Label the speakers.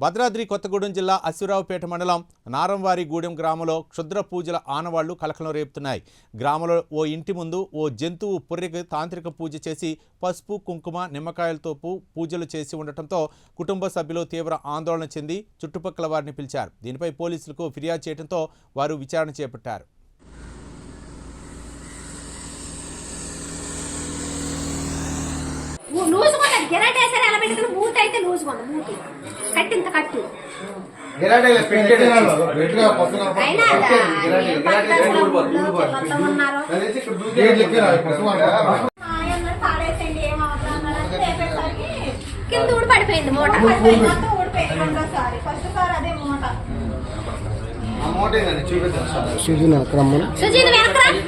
Speaker 1: భద్రాద్రి కొత్తగూడెం జిల్లా అశ్వరావుపేట మండలం నారంవారిగూడెం గ్రామంలో క్షుద్ర పూజల ఆనవాళ్లు కలకలం రేపుతున్నాయి. గ్రామంలో ఓ ఇంటి ముందు ఓ జంతువు పుర్రెకి తాంత్రిక పూజ చేసి పసుపు, కుంకుమ, నిమ్మకాయలతో పూజలు చేసి ఉండటంతో కుటుంబ సభ్యులు తీవ్ర ఆందోళన చెంది చుట్టుపక్కల వారిని పిలిచారు. దీనిపై పోలీసులకు ఫిర్యాదు చేయడంతో వారు విచారణ చేపట్టారు.
Speaker 2: పడిపోయింది మూట సుజీ
Speaker 3: కంప్లైంట్